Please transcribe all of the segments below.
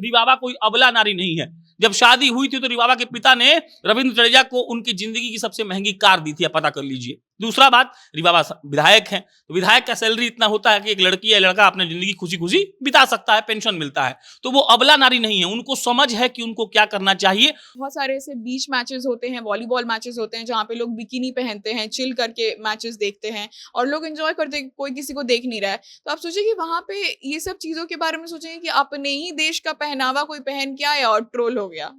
रिवाबा कोई अबला नारी नहीं है। जब शादी हुई थी तो रिवाबा के पिता ने रविंद्र जडेजा को उनकी जिंदगी की सबसे महंगी कार दी थी, आप पता कर लीजिए। दूसरा बात, रिवाबा विधायक हैं, तो विधायक का सैलरी इतना होता है कि एक लड़की या लड़का अपनी जिंदगी खुशी खुशी बिता सकता है, पेंशन मिलता है। तो वो अबला नारी नहीं है, उनको समझ है कि उनको क्या करना चाहिए। बहुत सारे ऐसे बीच मैचेस होते हैं, वॉलीबॉल मैचेस होते हैं जहाँ पे लोग बिकिनी पहनते हैं, चिल करके मैचेस देखते हैं और लोग एंजॉय करते हैं, कोई किसी को देख नहीं रहा है। तो आप सोचिए कि वहां पे ये सब चीजों के बारे में सोचेंगे कि अपने ही देश का पहनावा कोई पहन के आया और ट्रोल हो गया।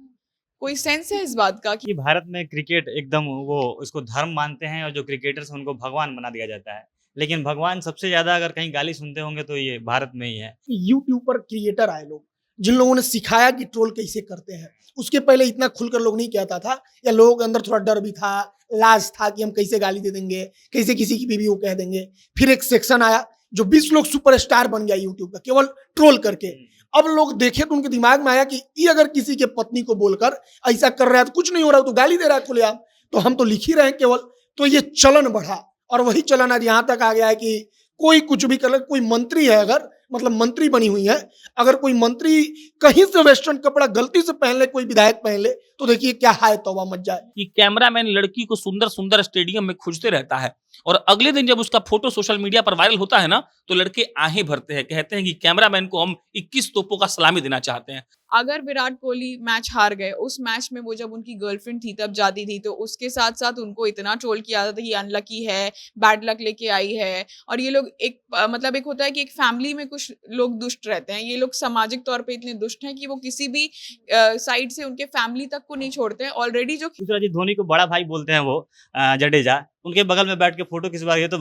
कोई सेंस है इस बात का कि भारत में क्रिकेट एकदम वो उसको धर्म मानते हैं और जो क्रिकेटर्स हैं उनको भगवान बना दिया जाता है। लेकिन भगवान सबसे ज़्यादा अगर कहीं गाली सुनते होंगे तो ये भारत में ही है। यूट्यूब पर क्रिएटर आए लोग, जिन लोगों ने सिखाया कि ट्रोल कैसे करते हैं। उसके पहले इतना खुलकर लोग नहीं कहता था, या लोगों के अंदर थोड़ा डर भी था, लाज था कि हम कैसे गाली दे देंगे, कैसे किसी की बीवी को कह देंगे। फिर एक सेक्शन आया जो 20 लोग सुपरस्टार बन गया यूट्यूब का, केवल ट्रोल करके। अब लोग देखे तो उनके दिमाग में आया कि ये अगर किसी के पत्नी को बोलकर ऐसा कर रहा है तो कुछ नहीं हो रहा है, तो गाली दे रहा है खुलेआम, तो हम तो लिख ही रहे हैं केवल। तो ये चलन बढ़ा और वही चलन आज यहाँ तक आ गया है कि कोई कुछ भी कर ले। कोई मंत्री है, अगर मतलब मंत्री बनी हुई है, अगर कोई मंत्री कहीं से वेस्टर्न कपड़ा गलती से पहन ले, कोई विधायक पहन ले, तो देखिए क्या हाय तौबा मच जाए। कि कैमरामैन लड़की को सुंदर सुंदर स्टेडियम में खोजते रहता है और अगले दिन जब उसका फोटो सोशल मीडिया पर वायरल होता है ना, तो लड़के आहें भरते हैं, कहते हैं कि कैमरामैन को हम 21 तोपों का सलामी देना चाहते हैं। अगर विराट कोहली मैच हार गए, उस मैच में वो जब उनकी गर्लफ्रेंड थी तब जाती थी, तो उसके साथ साथ उनको इतना ट्रोल किया जाता था कि अनलकी है, बैड लक लेके आई है। और ये लोग एक मतलब एक होता है कि एक फैमिली में कुछ लोग दुष्ट रहते हैं, ये लोग सामाजिक तौर पे इतने दुष्ट हैं कि वो किसी भी साइड से उनके फैमिली तक को नहीं छोड़ते हैं। ऑलरेडी जो दूसरा जी, धोनी को बड़ा भाई बोलते हैं वो जडेजा, उनके बगल में बैठ के फोटो खिंचवा ये तो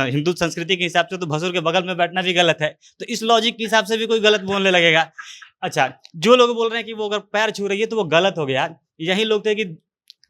हिंदू संस्कृति के हिसाब से तो भसुर के बगल में बैठना भी गलत है। तो इस लॉजिक के हिसाब से भी कोई गलत बोलने लगेगा। अच्छा, जो लोग बोल रहे हैं कि वो अगर पैर छू रही है तो वो गलत हो गया। यही लोग थे कि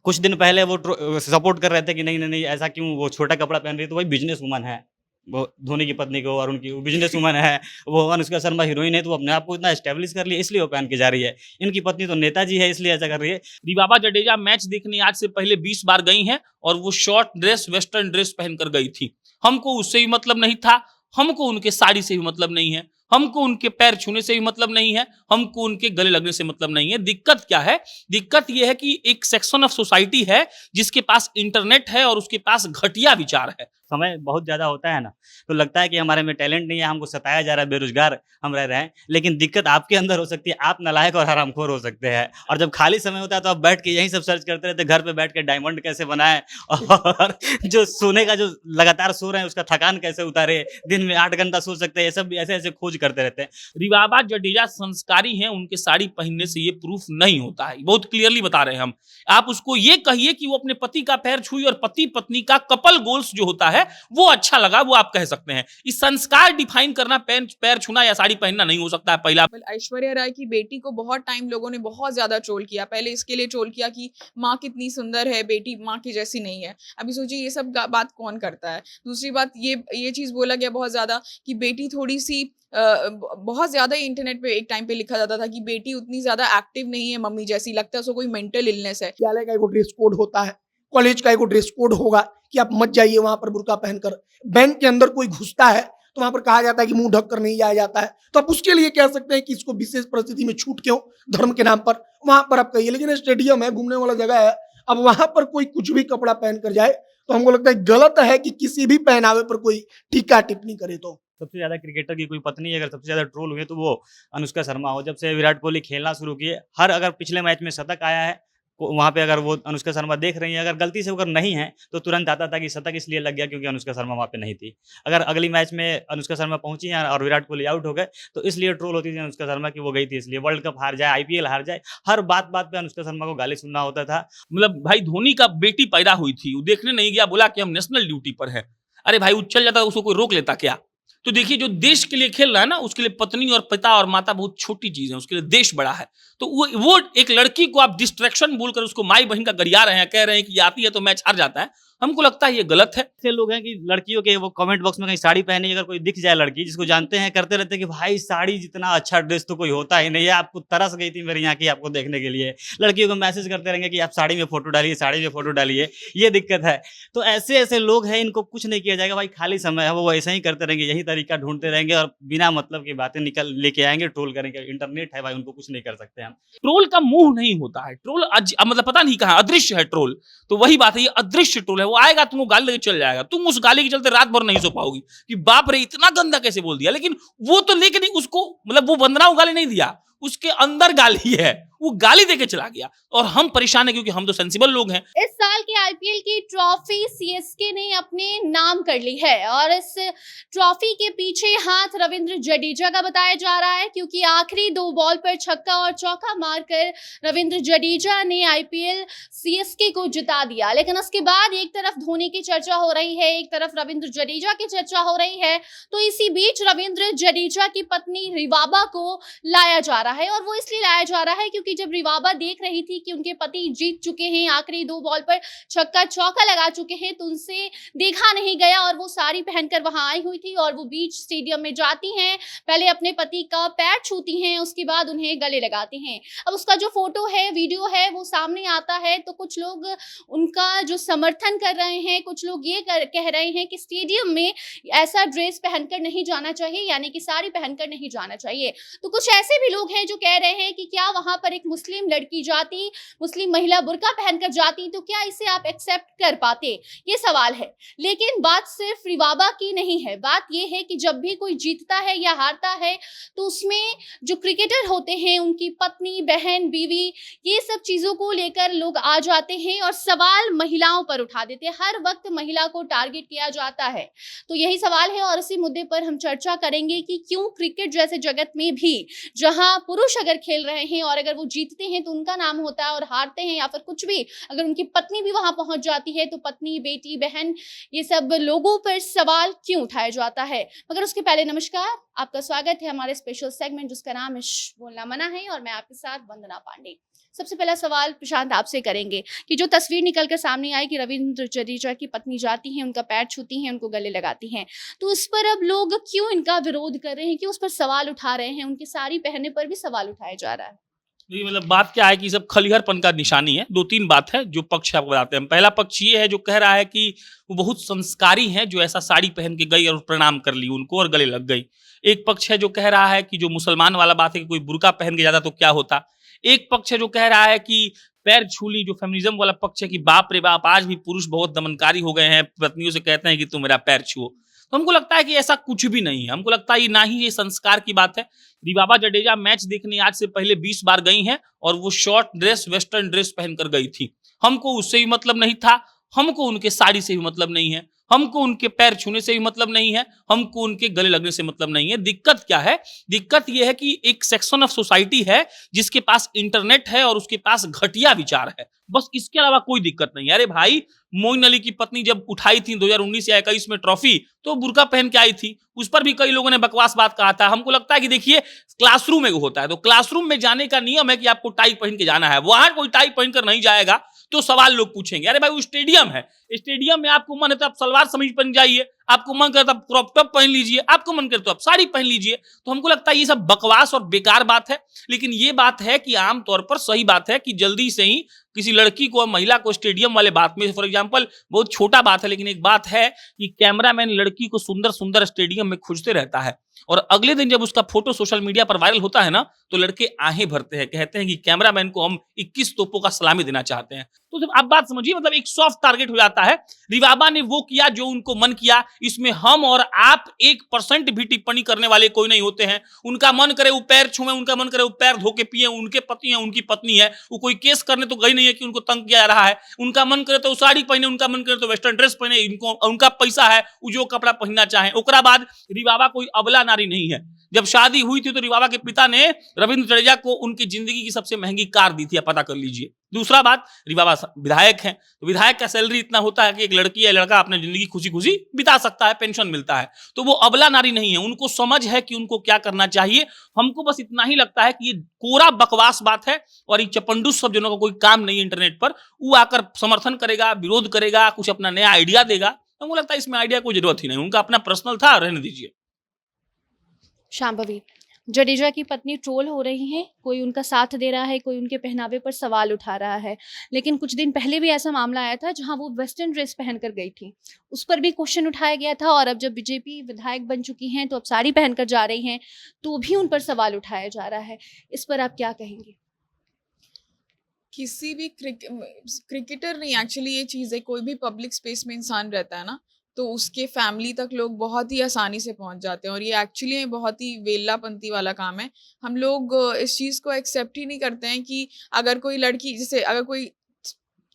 कुछ दिन पहले वो सपोर्ट कर रहे थे कि नहीं नहीं नहीं ऐसा क्यों, वो छोटा कपड़ा पहन रही है, तो वही बिजनेस वुमन है वो, धोनी की पत्नी को, और उनकी बिजनेस वुमन है वो। अनुष्का शर्मा हीरोइन है तो वो अपने आप को इतना एस्टेब्लिश कर लिया, इसलिए वो पहन के जा रही है। इनकी पत्नी तो नेताजी है, इसलिए ऐसा कर रही है। रिवाबा जडेजा मैच देखने आज से पहले 20 बार गई हैं और वो शॉर्ट ड्रेस, वेस्टर्न ड्रेस पहनकर गई थी। हमको उससे भी मतलब नहीं था, हमको उनके साड़ी से भी मतलब नहीं है, हमको उनके पैर छूने से भी मतलब नहीं है, हमको उनके गले लगने से मतलब नहीं है। दिक्कत क्या है? दिक्कत यह है कि एक सेक्शन ऑफ सोसाइटी है जिसके पास इंटरनेट है और उसके पास घटिया विचार है। समय बहुत ज़्यादा होता है ना, तो लगता है कि हमारे में टैलेंट नहीं है, हमको सताया जा रहा है, बेरोजगार हम रह रहे हैं। लेकिन दिक्कत आपके अंदर हो सकती है, आप नालायक और हरामखोर हो सकते हैं। और जब खाली समय होता है तो आप बैठ के यही सब सर्च करते रहते हैं, घर पे बैठ के डायमंड कैसे बनाएं और जो सोने का जो लगातार सो रहे हैं उसका थकान कैसे उतारे, दिन में 8 घंटा सो सकते हैं, ये सब ऐसे ऐसे खोज करते रहते हैं। रिवाबा जडेजा संस्कारी हैं, उनके साड़ी पहनने से ये प्रूफ नहीं होता है, बहुत क्लियरली बता रहे हैं हम। आप उसको ये कहिए कि वो अपने पति का पैर छुई और पति पत्नी का कपल गोल्स जो होता है वो अच्छा लगा, वो आप कह सकते हैं। इस संस्कार डिफाइन करना पैर छूना या साड़ी पहनना नहीं हो सकता है। पहला, ऐश्वर्या राय की बेटी को बहुत टाइम लोगों ने बहुत ज्यादा ट्रोल किया। पहले इसके लिए ट्रोल किया कि माँ कितनी सुंदर है, बेटी माँ की जैसी नहीं है। अभी सोचिए ये सब बात कौन करता है। दूसरी बात, ये चीज बोला गया बहुत ज्यादा कि बेटी थोड़ी सी बहुत ज्यादा इंटरनेट पे एक टाइम पे लिखा जाता था कि बेटी उतनी ज्यादा एक्टिव नहीं है मम्मी जैसी, लगता है उसको कोई मेंटल इलनेस है। विद्यालय का एक ड्रेस कोड होता है, कॉलेज का एक ड्रेस कोड होगा कि आप मत जाइए वहां पर बुर्का पहनकर। बैंक के अंदर कोई घुसता है तो वहां पर कहा जाता है कि मुंह ढक कर नहीं जाया जाता है। तो आप उसके लिए कह सकते हैं कि इसको विशेष परिस्थिति में छूट क्यों, धर्म के नाम पर वहां पर आप कहिए। लेकिन स्टेडियम है, घूमने वाला जगह है, अब वहां पर कोई कुछ भी कपड़ा पहन कर जाए तो हमको लगता है गलत है कि किसी भी पहनावे पर कोई टीका टिप्पणी करे। तो सबसे ज़्यादा क्रिकेटर की कोई पत्नी अगर सबसे ज़्यादा ट्रोल हुई है तो वो अनुष्का शर्मा हो। जब से विराट कोहली खेलना शुरू किए, हर अगर पिछले मैच में शतक आया है वहाँ पे अगर वो अनुष्का शर्मा देख रही है, अगर गलती से अगर नहीं है तो तुरंत आता था कि शतक इसलिए लग गया क्योंकि अनुष्का शर्मा वहाँ पे नहीं थी। अगर अगली मैच में अनुष्का शर्मा पहुंची हैं और विराट कोहली आउट हो गए तो इसलिए ट्रोल होती थी अनुष्का शर्मा की वो गई थी इसलिए। वर्ल्ड कप हार जाए, आईपीएल हार जाए, हर बात पे अनुष्का शर्मा को गाली सुनना होता था। मतलब भाई धोनी का बेटी पैदा हुई थी, वो देखने नहीं गया, बोला कि हम नेशनल ड्यूटी पर है। अरे भाई वो चल जाता, उसको कोई रोक लेता क्या? तो देखिए जो देश के लिए खेल रहा है ना, उसके लिए पत्नी और पिता और माता बहुत छोटी चीज है, उसके लिए देश बड़ा है। तो वो एक लड़की को आप डिस्ट्रैक्शन बोलकर उसको माई बहन का गरिया रहे हैं, कह रहे हैं कि आती है तो मैच हार जाता है। हमको लगता है ये गलत है। ऐसे लोग हैं कि लड़कियों के वो कमेंट बॉक्स में कहीं साड़ी पहनी अगर कोई दिख जाए लड़की जिसको जानते हैं करते रहते हैं कि भाई साड़ी जितना अच्छा ड्रेस तो कोई होता ही नहीं है, आपको तरस गई थी मेरी आंखें आपको देखने के लिए। लड़कियों को मैसेज करते रहेंगे कि आप साड़ी में फोटो डालिए, साड़ी में फोटो डालिए, ये दिक्कत है। तो ऐसे ऐसे लोग हैं, इनको कुछ नहीं किया जाएगा भाई, खाली समय है वो ऐसे ही करते रहेंगे, यही तरीका ढूंढते रहेंगे और बिना मतलब की बातें निकल लेके आएंगे, ट्रोल करेंगे। इंटरनेट है भाई, उनको कुछ नहीं कर सकते हम। ट्रोल का मुंह नहीं होता है, ट्रोल मतलब पता नहीं कहाँ अदृश्य है ट्रोल। तो वही बात है, ये अदृश्य ट्रोल है, वो आएगा तुमको गाली लेके चल जाएगा, तुम उस गाली के चलते रात भर नहीं सो पाओगी कि बाप रे इतना गंदा कैसे बोल दिया। लेकिन वो तो लेके नहीं, उसको मतलब वो वंदना को गाली नहीं दिया, उसके अंदर गाली है, वो गाली देके चला गया। और हम परेशान है क्योंकि हम तो सेंसिबल लोग हैं। इस साल के आईपीएल की ट्रॉफी सीएसके ने अपने नाम कर ली है और इस ट्रॉफी के पीछे हाथ रविंद्र जडेजा का बताया जा रहा है, क्योंकि आखिरी 2 बॉल पर छक्का और चौका मारकर रविंद्र जडेजा ने आईपीएल सीएसके को जिता दिया। लेकिन उसके बाद एक तरफ धोनी की चर्चा हो रही है, एक तरफ रविंद्र जडेजा की चर्चा हो रही है। तो इसी बीच रविंद्र जडेजा की पत्नी रिवाबा को लाया जा रहा है, और वो इसलिए लाया जा रहा है क्योंकि जब रिवाबा देख रही थी कि उनके पति जीत चुके हैं, आखिरी 2 बॉल पर छक्का चौका लगा चुके हैं, तो उनसे देखा नहीं गया और वो साड़ी पहनकर वहां आई हुई थी और वो बीच स्टेडियम में जाती हैं, पहले अपने पति का पैर छूती हैं, उसके बाद उन्हें गले लगाती हैं। अब उसका जो फोटो है, वीडियो है, वो सामने आता है तो कुछ लोग उनका जो समर्थन कर रहे हैं, कुछ लोग ये कह रहे हैं कि स्टेडियम में ऐसा ड्रेस पहनकर नहीं जाना चाहिए, यानी कि साड़ी पहनकर नहीं जाना चाहिए। तो कुछ ऐसे भी लोग हैं जो कह रहे हैं कि क्या वहां पर एक मुस्लिम लड़की जाती, मुस्लिम महिला बुर्का पहनकर जाती, तो क्या इसे आप एक्सेप्ट कर पाते, ये सवाल है। लेकिन बात सिर्फ रिवाबा की नहीं है, बात ये है कि जब भी कोई जीतता है या हारता है तो उसमें जो क्रिकेटर होते हैं उनकी पत्नी, बहन, बीवी, ये सब चीजों को लेकर लोग आ जाते हैं और सवाल महिलाओं पर उठा देते हैं। हर वक्त महिला को टारगेट किया जाता है। तो यही सवाल है और इसी मुद्दे पर हम चर्चा करेंगे कि क्यों क्रिकेट जैसे जगत में भी, जहां पुरुष अगर खेल रहे हैं और अगर वो जीतते हैं तो उनका नाम होता है, और हारते हैं या फिर कुछ भी, अगर उनकी पत्नी भी वहां पहुंच जाती है तो पत्नी, बेटी, बहन, ये सब लोगों पर सवाल क्यों उठाया जाता है। मगर उसके पहले नमस्कार, आपका स्वागत है हमारे स्पेशल सेगमेंट जिसका नाम है बोलना मना है, और मैं आपके साथ वंदना पांडे। सबसे पहला सवाल प्रशांत आपसे करेंगे कि जो तस्वीर निकलकर सामने आई कि रविंद्र जडेजा की पत्नी जाती हैं, उनका पैर छूती हैं, उनको गले लगाती हैं, तो इस पर अब लोग क्यों इनका विरोध कर रहे हैं, क्यों उस पर सवाल उठा रहे हैं, उनकी साड़ी पहनने पर भी सवाल उठाया जा रहा है। ये मतलब बात क्या है कि सब खलिहरपन का निशानी है। 2-3 बात है जो पक्ष आपको बताते हैं। पहला पक्ष ये है जो कह रहा है कि वो बहुत संस्कारी हैं जो ऐसा साड़ी पहन के गई और प्रणाम कर ली उनको और गले लग गई। एक पक्ष है जो कह रहा है कि जो मुसलमान वाला बात है कि कोई बुर्का पहन के जाता तो क्या होता। एक पक्ष है जो कह रहा है कि पैर छू ली, जो फेमिनिज्म वाला पक्ष है कि बाप रे बाप आज भी पुरुष बहुत दमनकारी हो गए हैं, पत्नियों से कहते हैं कि तुम मेरा पैर छुओ। तो हमको लगता है कि ऐसा कुछ भी नहीं है। हमको लगता है ये ना ही ये संस्कार की बात है। रिवाबा जडेजा मैच देखने आज से पहले 20 बार गई हैं और वो शॉर्ट ड्रेस, वेस्टर्न ड्रेस पहनकर गई थी। हमको उससे भी मतलब नहीं था, हमको उनके साड़ी से भी मतलब नहीं है, हमको उनके पैर छूने से भी मतलब नहीं है, हमको उनके गले लगने से मतलब नहीं है। दिक्कत क्या है? दिक्कत यह है कि एक सेक्शन ऑफ सोसाइटी है जिसके पास इंटरनेट है और उसके पास घटिया विचार है, बस इसके अलावा कोई दिक्कत नहीं है। अरे भाई, मोइन अली की पत्नी जब उठाई थी 2019 या 21 में ट्रॉफी, तो बुर्का पहन के आई थी, उस पर भी कई लोगों ने बकवास बात कहा था। हमको लगता है कि देखिए क्लासरूम में होता है, तो क्लासरूम में जाने का नियम है कि आपको टाई पहन के जाना है। वहां कोई टाई पहनकर नहीं जाएगा तो सवाल लोग पूछेंगे। अरे भाई, वो स्टेडियम है, स्टेडियम में आपको मन है तो आप सलवार समीज पहन जाइए, आपको मन करे तो आप क्रॉप टॉप पहन लीजिए, आपको मन करे तो आप साड़ी पहन लीजिए। तो हमको लगता है ये सब बकवास और बेकार बात है। लेकिन ये बात है कि आमतौर पर सही बात है कि जल्दी से ही किसी लड़की को, महिला को स्टेडियम वाले बात में, फॉर एग्जांपल बहुत छोटा बात है लेकिन एक बात है कि कैमरामैन लड़की को सुंदर सुंदर स्टेडियम में खोजते रहता है और अगले दिन जब उसका फोटो सोशल मीडिया पर वायरल होता है ना, तो लड़के आहें भरते हैं, कहते हैं कि कैमरामैन को हम 21 तोपों का सलामी देना चाहते हैं। तो जब आप बात समझिए, मतलब एक सॉफ्ट टारगेट हो जाता है। रिवाबा ने वो किया जो उनको मन किया, इसमें हम और आप 1% भी टिप्पणी करने वाले कोई नहीं होते हैं। उनका मन करे वो पैर छुए, उनका मन करे वो पैर धो के पिए, उनके पति है, उनकी पत्नी है, वो कोई केस करने तो गई नहीं है कि उनको तंग किया जा रहा है। उनका मन करे तो साड़ी पहने, उनका मन करे तो वेस्टर्न ड्रेस पहने, इनको उनका पैसा है, वो जो कपड़ा पहनना चाहे। ओकरा बाद रिवाबा कोई अबला अबला नारी नहीं है। जब शादी हुई थी तो रिवाबा के पिता ने रविंद्र जडेजा को उनकी जिंदगी की सबसे महंगी कार दी थी, आप पता कर लीजिए। दूसरा बात, रिवाबा विधायक हैं, तो विधायक का सैलरी इतना होता है कि एक लड़की या लड़का अपने जिंदगी खुशी खुशी बिता सकता है, पेंशन मिलता है। तो वो अबला नारी नहीं है, उनको समझ है कि उनको क्या करना चाहिए। हमको बस इतना ही लगता है कि ये कोरा बकवास बात है और ये चपंडू सब जनों का कोई काम नहीं है इंटरनेट पर, वो आकर समर्थन करेगा, विरोध करेगा, कुछ अपना नया आइडिया देगा। तो मुझे लगता है इसमें आइडिया कोई जरूरत ही नहीं, उनका अपना पर्सनल था, रहने दीजिए। शांभवी, जडेजा की पत्नी ट्रोल हो रही हैं, कोई उनका साथ दे रहा है, कोई उनके पहनावे पर सवाल उठा रहा है। लेकिन कुछ दिन पहले भी ऐसा मामला आया था जहां वो वेस्टर्न ड्रेस पहनकर गई थी, उस पर भी क्वेश्चन उठाया गया था। और अब जब बीजेपी विधायक बन चुकी हैं तो अब साड़ी पहनकर जा रही हैं, तो भी उन पर सवाल उठाया जा रहा है। इस पर आप क्या कहेंगे? किसी भी क्रिकेटर नहीं, एक्चुअली ये चीज़ है, कोई भी पब्लिक स्पेस में इंसान रहता है ना, तो उसके फैमिली तक लोग बहुत ही आसानी से पहुंच जाते हैं और ये एक्चुअली बहुत ही वेलापंती वाला काम है। हम लोग इस चीज़ को एक्सेप्ट ही नहीं करते हैं कि अगर कोई लड़की, जैसे अगर कोई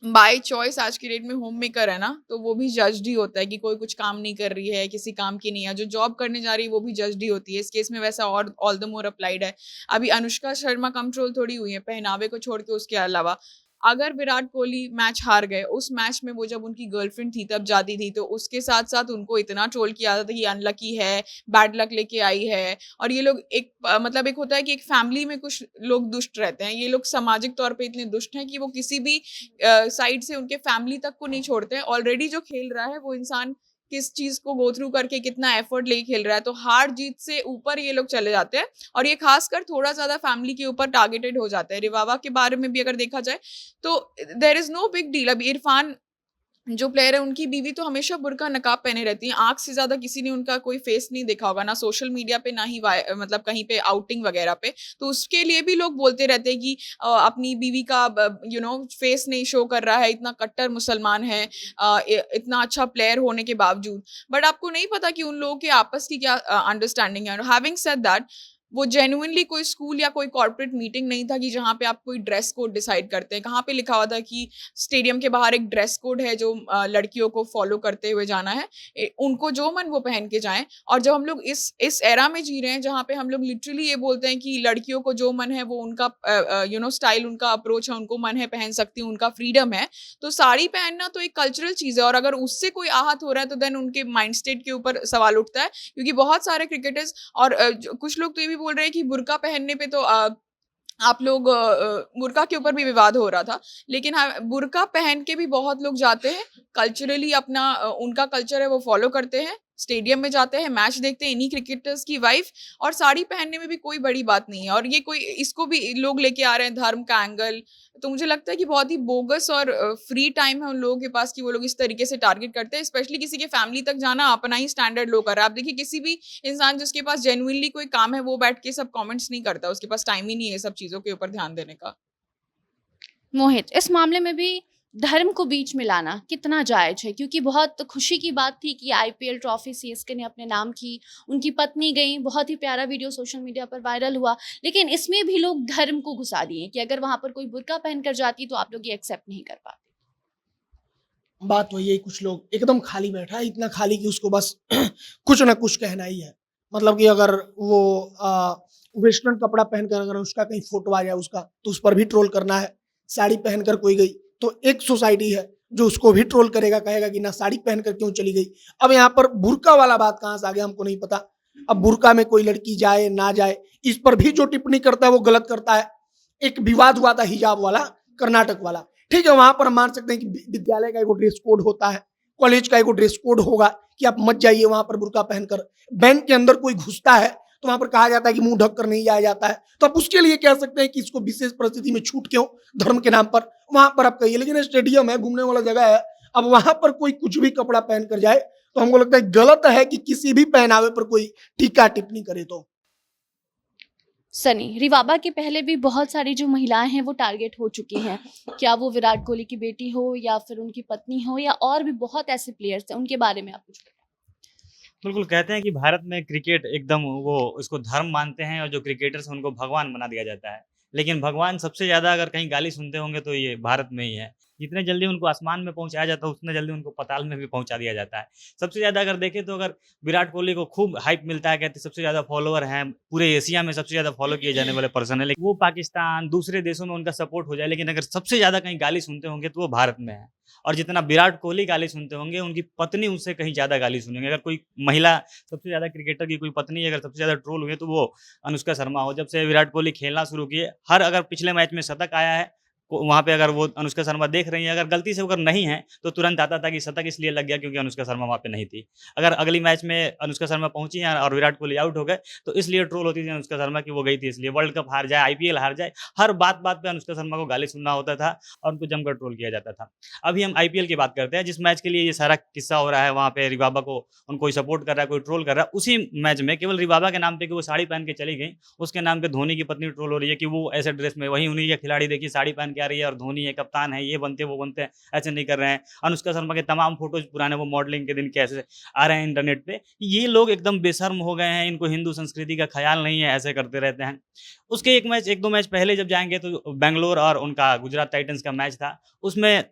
बाय चॉइस आज की डेट में होम मेकर है ना, तो वो भी जज्ड ही होता है कि कोई कुछ काम नहीं कर रही है, किसी काम की नहीं है। जो जॉब करने जा रही है वो भी जज्ड ही होती है। इस केस में वैसा और ऑल द मोर अप्लाइड है। अभी अनुष्का शर्मा कंट्रोल थोड़ी हुई है पहनावे को छोड़ के, उसके अलावा अगर विराट कोहली मैच हार गए, उस मैच में वो जब उनकी गर्लफ्रेंड थी तब जाती थी, तो उसके साथ साथ उनको इतना ट्रोल किया जाता था कि अनलकी है, बैड लक लेके आई है। और ये लोग एक मतलब एक होता है कि एक फैमिली में कुछ लोग दुष्ट रहते हैं, ये लोग सामाजिक तौर पे इतने दुष्ट हैं कि वो किसी भी साइड से उनके फैमिली तक को नहीं छोड़ते हैं। ऑलरेडी जो खेल रहा है वो इंसान किस चीज को गो थ्रू करके कितना एफर्ट लेके खेल रहा है, तो हार जीत से ऊपर ये लोग चले जाते हैं और ये खासकर थोड़ा ज्यादा फैमिली के ऊपर टारगेटेड हो जाता है। रिवावा के बारे में भी अगर देखा जाए तो there is no big deal. अभी इरफान जो प्लेयर है, उनकी बीवी तो हमेशा बुर्का नकाब पहने रहती है, आंख से ज्यादा किसी ने उनका कोई फेस नहीं देखा होगा, ना सोशल मीडिया पे, ना ही मतलब कहीं पे आउटिंग वगैरह पे। तो उसके लिए भी लोग बोलते रहते हैं कि अपनी बीवी का फेस नहीं शो कर रहा है, इतना कट्टर मुसलमान है, इतना अच्छा प्लेयर होने के बावजूद। बट आपको नहीं पता कि उन लोगों के आपस की क्या अंडरस्टैंडिंग है। हैविंग सेड दैट, वो जेन्युइनली कोई स्कूल या कोई कॉर्पोरेट मीटिंग नहीं था कि जहाँ पे आप कोई ड्रेस कोड डिसाइड करते हैं। कहाँ पे लिखा हुआ था कि स्टेडियम के बाहर एक ड्रेस कोड है जो लड़कियों को फॉलो करते हुए जाना है, उनको जो मन वो पहन के जाएं। और जब हम लोग इस एरा में जी रहे हैं जहाँ पे हम लोग लिटरली ये बोलते हैं कि लड़कियों को जो मन है वो उनका स्टाइल, उनका अप्रोच है, उनको मन है पहन सकती हैं, उनका फ्रीडम है, तो साड़ी पहनना तो एक कल्चरल चीज़ है। और अगर उससे कोई आहत हो रहा है तो देन उनके माइंड स्टेट के ऊपर सवाल उठता है। क्योंकि बहुत सारे क्रिकेटर्स और कुछ लोग तो ये भी बोल रहे हैं कि बुर्का पहनने पे तो आप लोग बुर्का के ऊपर भी विवाद हो रहा था, लेकिन हाँ, बुर्का पहन के भी बहुत लोग जाते हैं, कल्चरली अपना उनका कल्चर है वो फॉलो करते हैं, स्टेडियम में जाते हैं, मैच देखते हैं इन्हीं क्रिकेटर्स की वाइफ, और साड़ी पहनने में भी कोई बड़ी बात नहीं है। और ये कोई, इसको भी लोग लेके आ रहे हैं धर्म का एंगल, तो मुझे लगता है कि बहुत ही बोगस और फ्री टाइम है उन लोगों के पास कि वो लोग इस तरीके से टारगेट करते हैं। स्पेशली किसी के फैमिली तक जाना अपना ही स्टैंडर्ड लो कर रहा है। आप देखिए किसी भी इंसान जिसके पास जेन्युइनली कोई काम है वो बैठ के सब कमेंट्स नहीं करता, उसके पास टाइम ही नहीं है सब चीज़ों के ऊपर ध्यान देने का। मोहित, इस मामले में भी धर्म को बीच में लाना कितना जायज है? क्योंकि बहुत खुशी की बात थी कि आईपीएल ट्रॉफी सीएसके ने अपने नाम की, उनकी पत्नी गई, बहुत ही प्यारा वीडियो सोशल मीडिया पर वायरल हुआ, लेकिन इसमें भी लोग धर्म को घुसा दिए कि अगर वहां पर कोई बुर्का पहनकर जाती तो आप लोग ये एक्सेप्ट नहीं कर पाते। बात वही है, कुछ लोग एकदम खाली बैठा है, इतना खाली कि उसको बस कुछ ना कुछ कहना ही है। मतलब कि अगर वो वेस्टर्न कपड़ा पहनकर अगर उसका कहीं फोटो आ जाए उसका, तो उस पर भी ट्रोल करना है। साड़ी पहनकर कोई गई तो एक सोसाइटी है जो उसको भी ट्रोल करेगा, कहेगा कि ना साड़ी पहनकर क्यों चली गई। अब यहाँ पर बुर्का वाला बात कहाँ से आ गया हमको नहीं पता। अब बुर्का में कोई लड़की जाए ना जाए, इस पर भी जो टिप्पणी करता है वो गलत करता है। एक विवाद हुआ था हिजाब वाला, कर्नाटक वाला, ठीक है, वहां पर हम मान सकते हैं कि विद्यालय का एक ड्रेस कोड होता है, कॉलेज का एक ड्रेस कोड होगा कि आप मत जाइए वहां पर बुर्का पहनकर। बैंक के अंदर कोई घुसता है तो वहां पर कहा जाता है कि मुंह ढक कर नहीं जाया जाता है, तो आप उसके लिए कह सकते हैं कि इसको विशेष परिस्थिति में छूट क्यों, धर्म के नाम पर वहां पर आप कहिए। लेकिन स्टेडियम है, घूमने वाला जगह है, अब वहां पर कोई कुछ भी कपड़ा पहन कर जाए तो हमको लगता है गलत है कि किसी भी पहनावे पर कोई टीका टिप्पणी करे। तो सनी, रिवाबा के पहले भी बहुत सारी जो महिलाएं हैं वो टारगेट हो चुकी हैं, क्या वो विराट कोहली की बेटी हो या फिर उनकी पत्नी हो या और भी बहुत ऐसे प्लेयर्स हैं, उनके बारे में आप कुछ बताएं। बिल्कुल, कहते हैं कि भारत में क्रिकेट एकदम वो इसको धर्म मानते हैं और जो क्रिकेटर्स हैं उनको भगवान बना दिया जाता है। लेकिन भगवान सबसे ज़्यादा अगर कहीं गाली सुनते होंगे तो ये भारत में ही है। जितने जल्दी उनको आसमान में पहुंचाया जाता है उतने जल्दी उनको पाताल में भी पहुंचा दिया जाता है। सबसे ज़्यादा अगर देखें तो अगर विराट कोहली को खूब हाइप मिलता है, कहते हैं सबसे ज़्यादा फॉलोअर हैं, पूरे एशिया में सबसे ज़्यादा फॉलो किए जाने वाले पर्सन है, लेकिन वो पाकिस्तान दूसरे देशों में उनका सपोर्ट हो जाए, लेकिन अगर सबसे ज़्यादा कहीं गाली सुनते होंगे तो वो भारत में है। और जितना विराट कोहली गाली सुनते होंगे उनकी पत्नी उनसे कहीं ज़्यादा गाली सुनेंगे। अगर कोई महिला सबसे ज़्यादा क्रिकेटर की कोई पत्नी अगर सबसे ज़्यादा ट्रोल हुई है तो वो अनुष्का शर्मा हो। जब से विराट कोहली खेलना शुरू किए, हर अगर पिछले मैच में शतक आया है वहाँ पे अगर वो अनुष्का शर्मा देख रही हैं, अगर गलती से अगर नहीं है तो तुरंत आता था कि शतक इसलिए लग गया क्योंकि अनुष्का शर्मा वहाँ पे नहीं थी। अगर अगली मैच में अनुष्का शर्मा पहुंची हैं और विराट कोहली आउट हो गए तो इसलिए ट्रोल होती थी अनुष्का शर्मा की वो गई थी इसलिए। वर्ल्ड कप हार जाए, आईपीएल हार जाए, हर बात बात पे अनुष्का शर्मा को गाली सुनना होता था और उनको जमकर ट्रोल किया जाता था। अभी हम आईपीएल की बात करते हैं, जिस मैच के लिए ये सारा किस्सा हो रहा है, वहाँ पे रिबाबा को कोई सपोर्ट कर रहा है, कोई ट्रोल कर रहा है। उसी मैच में केवल रिबाबा के नाम पे कि वो साड़ी पहन के चली गई, उसके नाम पे धोनी की पत्नी ट्रोल हो रही है कि वो ऐसे ड्रेस में, वहीं उन्हीं के खिलाड़ी देखिए साड़ी पहन के आ रही है और धोनी है, कप्तान है, ये बनते वो बनते हैं, ऐसे नहीं कर रहे हैं। अनुष्का शर्मा के तमाम फोटोज पुराने वो मॉडलिंग के दिन कैसे आ रहे हैं इंटरनेट पे। ये लोग एकदम बेशर्म हो गए हैं, इनको हिंदू संस्कृति का ख्याल नहीं है, ऐसे करते रहते हैं। उसके एक दो मैच पहले जब जाएंगे तो बेंगलोर और उनका गुजरात टाइटंस का मैच था, उसमें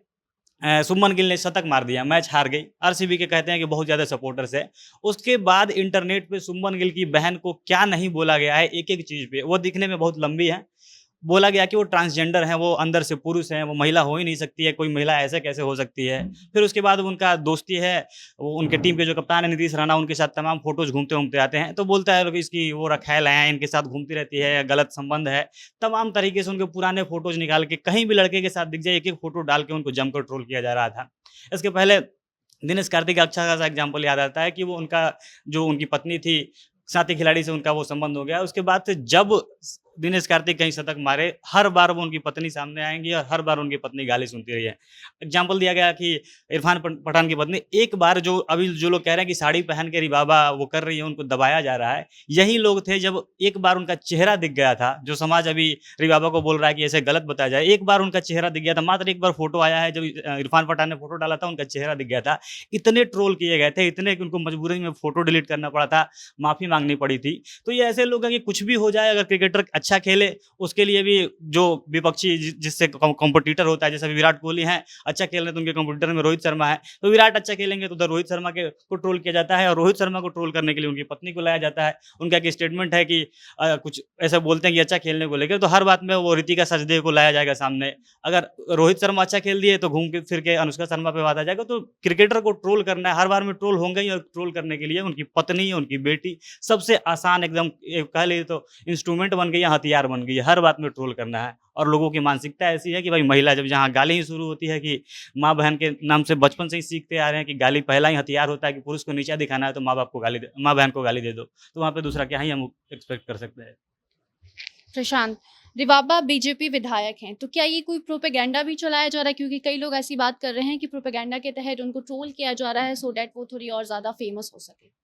शुभमन गिल ने शतक मार दिया, मैच हार गई। आरसीबी के कहते हैं कि बहुत ज़्यादा सपोर्टर्स है। उसके बाद इंटरनेट पे शुभमन गिल की बहन को क्या नहीं बोला गया है एक एक चीज़ पे। वो दिखने में बहुत लंबी है, बोला गया कि वो ट्रांसजेंडर हैं, वो अंदर से पुरुष हैं, वो महिला हो ही नहीं सकती है, कोई महिला ऐसे कैसे हो सकती है। फिर उसके बाद उनका दोस्ती है, वो उनके टीम के जो कप्तान है नीतीश राणा, उनके साथ तमाम फोटोज घूमते आते हैं, तो बोलता है कि इसकी वो रखैल है, इनके साथ घूमती रहती है, गलत संबंध है। तमाम तरीके से उनके पुराने फोटोज निकाल के कहीं भी लड़के के साथ दिख जाए एक एक फोटो डाल के उनको जमकर ट्रोल किया जा रहा था। इसके पहले दिनेश कार्तिक का अच्छा खासा एग्जाम्पल याद आता है कि वो उनका जो उनकी पत्नी थी, साथी खिलाड़ी से उनका वो संबंध हो गया। उसके बाद से जब दिनेश कार्तिक कहीं शतक मारे, हर बार वो उनकी पत्नी सामने आएंगी और हर बार उनकी पत्नी गाली सुनती रही है। एग्जाम्पल दिया गया कि इरफान पठान की पत्नी, एक बार जो अभी जो लोग कह रहे हैं कि साड़ी पहन के रिबाबा वो कर रही है, उनको दबाया जा रहा है, यही लोग थे जब एक बार उनका चेहरा दिख गया था। जो समाज अभी रिबाबा को बोल रहा है कि ऐसे गलत बताया जाए, एक बार उनका चेहरा दिख गया था, मात्र एक बार फोटो आया है जब इरफान पठान ने फोटो डाला था, उनका चेहरा दिख गया था। इतने ट्रोल किए गए थे, इतने कि उनको मजबूरी में फोटो डिलीट करना पड़ा था, माफी मांगनी पड़ी थी। तो ये ऐसे लोग हैं कि कुछ भी हो जाए, अगर क्रिकेटर अच्छा खेले उसके लिए भी जो विपक्षी जिससे कॉम्पिटिटर होता है, जैसे विराट कोहली हैं, अच्छा खेल रहे तो उनके कॉम्पिटिटर में रोहित शर्मा है, तो विराट अच्छा खेलेंगे तो उधर रोहित शर्मा को ट्रोल किया जाता है, और रोहित शर्मा को ट्रोल करने के लिए उनकी पत्नी को लाया जाता है। उनका एक स्टेटमेंट है कि कुछ ऐसा बोलते हैं कि अच्छा खेलने को लेकर, तो हर बात में वो ऋतिका सचदेव को लाया जाएगा सामने। अगर रोहित शर्मा अच्छा खेल दिए तो घूम के फिर के अनुष्का शर्मा पे बात आ जाएगा। तो क्रिकेटर को ट्रोल करना है, हर बार में ट्रोल होंगे ही, और ट्रोल करने के लिए उनकी पत्नी, उनकी बेटी सबसे आसान एकदम कह लीजिए तो इंस्ट्रूमेंट बन गई है, हथियार बन गई है, हर बात में ट्रोल करना है। और लोगों की मानसिकता ऐसी है कि भाई महिला जब जहाँ गाली ही शुरू होती है कि माँ बहन के नाम से बचपन से ही सीखते आ रहे हैं कि गाली पहला ही हथियार होता है कि पुरुष को नीचा दिखाना है, तो माँ बहन को गाली दे दो, तो वहाँ पे दूसरा क्या ही हम एक्सपेक्ट कर सकते हैं। प्रशांत, रिबाबा बीजेपी विधायक हैं, तो क्या ये कोई प्रोपेगेंडा भी चलाया जा रहा है? क्योंकि कई लोग ऐसी बात कर रहे हैं कि प्रोपेगेंडा के तहत उनको ट्रोल किया जा रहा है सो दैट वो थोड़ी और ज्यादा फेमस हो सके।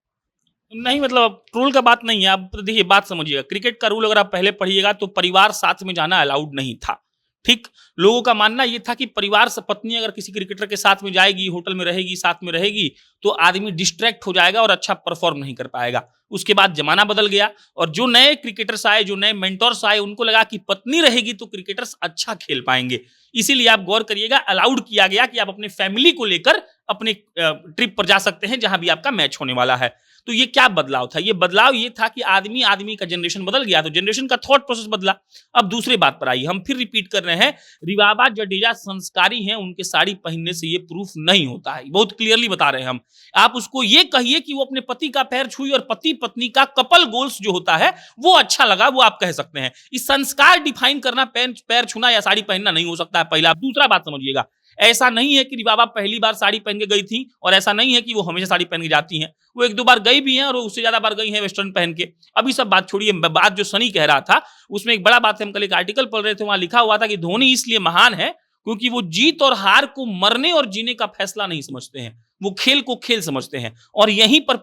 नहीं, मतलब अब ट्रोल का बात नहीं है। आप देखिए, बात समझिएगा, क्रिकेट का रूल अगर आप पहले पढ़िएगा तो परिवार साथ में जाना अलाउड नहीं था। ठीक, लोगों का मानना ये था कि परिवार से पत्नी अगर किसी क्रिकेटर के साथ में जाएगी, होटल में रहेगी, साथ में रहेगी, तो आदमी डिस्ट्रैक्ट हो जाएगा और अच्छा परफॉर्म नहीं कर पाएगा। उसके बाद जमाना बदल गया और जो नए क्रिकेटर्स आए, जो नए मेंटर्स आए, उनको लगा कि पत्नी रहेगी तो क्रिकेटर्स अच्छा खेल पाएंगे। इसीलिए आप गौर करिएगा, अलाउड किया गया कि आप अपने फैमिली को लेकर अपने ट्रिप पर जा सकते हैं जहां भी आपका मैच होने वाला है। तो ये क्या बदलाव था? ये बदलाव ये था कि आदमी का जनरेशन बदल गया, तो जनरेशन का थॉट प्रोसेस बदला। अब दूसरी बात पर आइए, हम फिर रिपीट कर रहे हैं, रिबाबा जडेजा संस्कारी हैं, उनके साड़ी पहनने से ये प्रूफ नहीं होता है, बहुत क्लियरली बता रहे हैं हम। आप उसको ये कहिए कि वो अपने पति का पैर छुई और पति पत्नी का कपल गोल्स जो होता है वो अच्छा लगा, वो आप कह सकते हैं। इस संस्कार डिफाइन करना पैर छूना या साड़ी पहनना नहीं हो सकता है, पहला। दूसरा बात समझिएगा, ऐसा नहीं है कि रिबाबा पहली बार साड़ी पहन के गई थी और ऐसा नहीं है कि वो हमेशा साड़ी पहन के जाती हैं। वो एक दो बार गई भी हैं और उससे ज्यादा बार गई हैं वेस्टर्न पहन के। अभी सब बात छोड़िए, बात जो सनी कह रहा था उसमें एक बड़ा बात है। हम कल एक आर्टिकल पढ़ रहे थे, वहां लिखा हुआ था कि धोनी इसलिए महान है क्योंकि वो जीत और हार को मरने और जीने का फैसला नहीं समझते हैं, वो खेल को खेल समझते हैं। और यहीं पर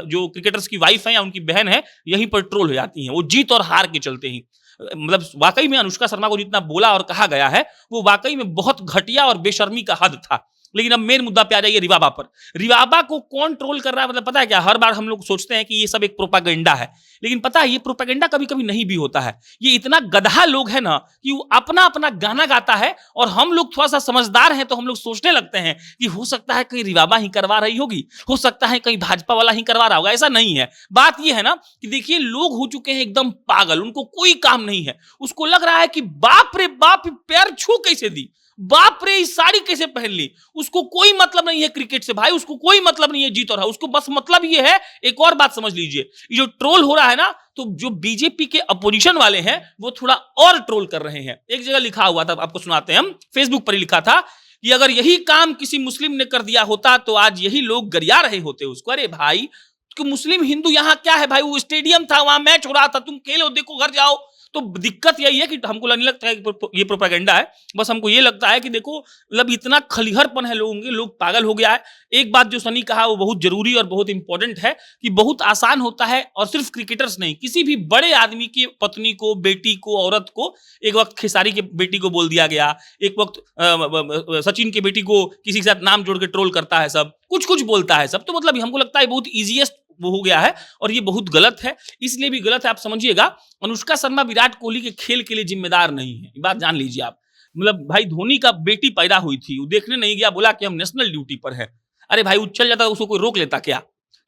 जो क्रिकेटर्स की वाइफ है या उनकी बहन है, यहीं पर ट्रोल हो जाती हैं, वो जीत और हार के चलते ही। मतलब वाकई में अनुष्का शर्मा को जितना बोला और कहा गया है वो वाकई में बहुत घटिया और बेशर्मी का हद था। लेकिन अब मेन मुद्दा पे आ जाइए रिवाबा पर। रिवाबा को कौन ट्रोल कर रहा है, मतलब पता है क्या, हर बार हम लोग सोचते हैं कि ये सब एक प्रोपागेंडा है, लेकिन पता है ये प्रोपागेंडा कभी कभी नहीं भी होता है। ये इतना गधा लोग है ना कि वो अपना अपना गाना गाता है, और हम लोग थोड़ा सा समझदार हैं तो हम लोग सोचने लगते हैं कि हो सकता है कहीं रिवाबा ही करवा रही होगी, हो सकता है कहीं भाजपा वाला ही करवा रहा होगा। ऐसा नहीं है। बात ये है ना कि देखिए लोग हो चुके हैं एकदम पागल, उनको कोई काम नहीं है। उसको लग रहा है कि बाप रे बाप, पैर छू कैसे दी, बाप रे इस साड़ी कैसे पहन ली। उसको कोई मतलब नहीं है क्रिकेट से भाई, उसको कोई मतलब नहीं है जीत और हार, उसको बस मतलब ये है। एक और बात समझ लीजिए, ये जो ट्रोल हो रहा है ना, तो जो बीजेपी के अपोजिशन वाले हैं वो थोड़ा और ट्रोल कर रहे हैं। एक जगह लिखा हुआ था, आपको सुनाते हैं हम, फेसबुक पर ही लिखा था कि अगर यही काम किसी मुस्लिम ने कर दिया होता तो आज यही लोग गरिया रहे होते उसको। अरे भाई, कि मुस्लिम हिंदू यहां क्या है भाई, वो स्टेडियम था, वहां मैच हो रहा था, तुम खेलो, देखो, घर जाओ। तो दिक्कत यही है कि हमको नहीं लगता है कि ये प्रोपेगेंडा है, बस हमको ये लगता है कि देखो मतलब इतना खलिहरपन है लोगों के, लोग पागल हो गया है। एक बात जो सनी कहा वो बहुत जरूरी और बहुत इंपॉर्टेंट है कि बहुत आसान होता है, और सिर्फ क्रिकेटर्स नहीं, किसी भी बड़े आदमी की पत्नी को, बेटी को, औरत को, एक वक्त खेसारी की बेटी को बोल दिया गया, एक वक्त सचिन की बेटी को किसी के साथ नाम जोड़ के ट्रोल करता है, सब कुछ कुछ बोलता है सब। तो मतलब हमको लगता है बहुत ईजीएस्ट वो हो गया है, और ये बहुत गलत है। इसलिए भी गलत है, आप समझिएगा, अनुष्का शर्मा विराट कोहली के खेल के लिए जिम्मेदार नहीं है, बात जान लीजिए आप। मतलब भाई धोनी का बेटी पैदा हुई थी, वो देखने नहीं गया, बोला कि हम नेशनल ड्यूटी पर है। अरे भाई वो चल जाता, उसको कोई रोक लेता क्या?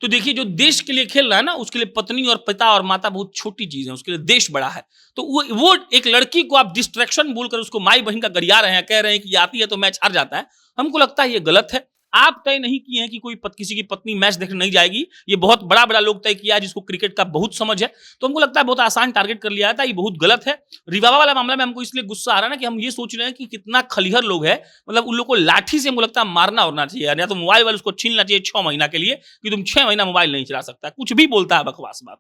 तो देखिए जो देश के लिए खेल रहा है ना, उसके लिए पत्नी और पिता और माता बहुत छोटी चीज है, उसके लिए देश बड़ा है। तो वो एक लड़की को आप डिस्ट्रैक्शन बोलकर उसको माई बहन का गरिया रहे हैं, कह रहे हैं कि आती है तो मैच हार जाता है। हमको लगता है ये गलत है। आप तय नहीं किए हैं कि कोई किसी की पत्नी मैच देखने नहीं जाएगी, ये बहुत बड़ा बड़ा लोग तय किया है जिसको क्रिकेट का बहुत समझ है। तो हमको लगता है बहुत आसान टारगेट कर लिया था, ये बहुत गलत है। रिवाबा वाला मामला में हमको इसलिए गुस्सा आ रहा है ना कि हम ये सोच रहे हैं कि कितना खलिहर लोग है, मतलब उन लोग को लाठी से हमको लगता है मारना होना चाहिए, या तो मोबाइल वाले उसको छीनना चाहिए 6 महीना के लिए कि तुम 6 महीना मोबाइल नहीं चला सकता। कुछ भी बोलता है बकवास बात।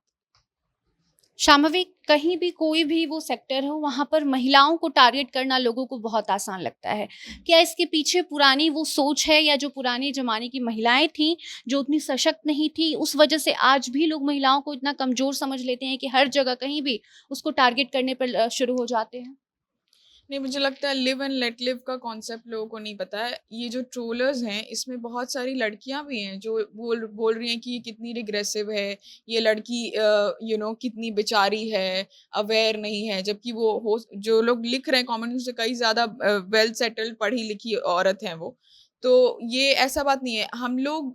शाम्भवी, कहीं भी कोई भी वो सेक्टर हो, वहाँ पर महिलाओं को टारगेट करना लोगों को बहुत आसान लगता है। क्या इसके पीछे पुरानी वो सोच है, या जो पुराने ज़माने की महिलाएं थीं जो उतनी सशक्त नहीं थी, उस वजह से आज भी लोग महिलाओं को इतना कमज़ोर समझ लेते हैं कि हर जगह कहीं भी उसको टारगेट करने पर शुरू हो जाते हैं? नहीं, मुझे लगता है लिव एंड लेट लिव का कॉन्सेप्ट लोगों को नहीं पता है। ये जो ट्रोलर्स हैं, इसमें बहुत सारी लड़कियां भी हैं जो बोल रही हैं कि ये कितनी रिग्रेसिव है, ये लड़की कितनी बेचारी है, अवेयर नहीं है। जबकि वो हो जो लोग लिख रहे हैं कमेंट्स से, कई ज़्यादा वेल सेटल्ड पढ़ी लिखी औरत हैं वो। तो ये ऐसा बात नहीं है। हम लोग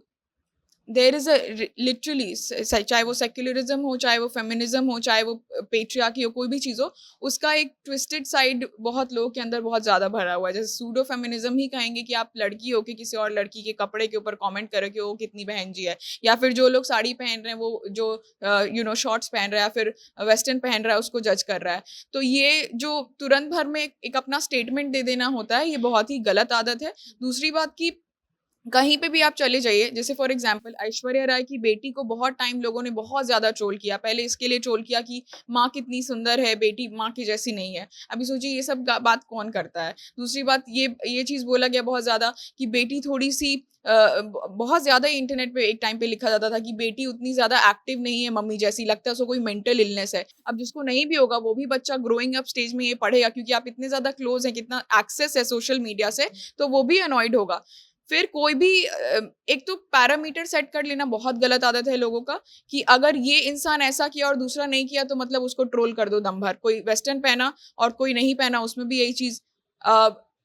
देयर इज अ लिटरली, चाहे वो सेक्युलरिज्म हो, चाहे वो फेमिनिज्म हो, चाहे वो पेट्रियार्की हो, कोई भी चीज़ हो, उसका एक ट्विस्टेड साइड बहुत लोगों के अंदर बहुत ज़्यादा भरा हुआ है। जैसे सूडो फेमिनिज्म ही कहेंगे कि आप लड़की हो के किसी और लड़की के कपड़े के ऊपर कमेंट करो कि वो कितनी बहन जी है, या फिर जो लोग साड़ी पहन रहे हैं, वो जो शॉर्ट्स पहन रहा है या फिर वेस्टर्न पहन रहा है, उसको जज कर रहा है। तो ये जो तुरंत भर में एक अपना स्टेटमेंट दे देना होता है, ये बहुत ही गलत आदत है। दूसरी बात की, कहीं पे भी आप चले जाइए, जैसे फॉर एग्जांपल ऐश्वर्या राय की बेटी को बहुत टाइम लोगों ने बहुत ज़्यादा ट्रोल किया। पहले इसके लिए ट्रोल किया कि माँ कितनी सुंदर है, बेटी माँ की जैसी नहीं है। अभी सोचिए ये सब बात कौन करता है। दूसरी बात, ये चीज़ बोला गया बहुत ज़्यादा कि बेटी थोड़ी सी बहुत ज़्यादा इंटरनेट पे एक टाइम पे लिखा जाता था कि बेटी उतनी ज़्यादा एक्टिव नहीं है मम्मी जैसी, लगता है उसको कोई मेंटल इलनेस है। अब जिसको नहीं भी होगा, वो भी बच्चा ग्रोइंग अप स्टेज में ये पढ़ेगा, क्योंकि आप इतने ज़्यादा क्लोज हैं, कितना एक्सेस है सोशल मीडिया से, तो वो भी अनॉयड होगा। फिर कोई भी एक तो पैरामीटर सेट कर लेना बहुत गलत आदत है लोगों का, कि अगर ये इंसान ऐसा किया और दूसरा नहीं किया तो मतलब उसको ट्रोल कर दो दम भर। कोई वेस्टर्न पहना और कोई नहीं पहना, उसमें भी यही चीज़।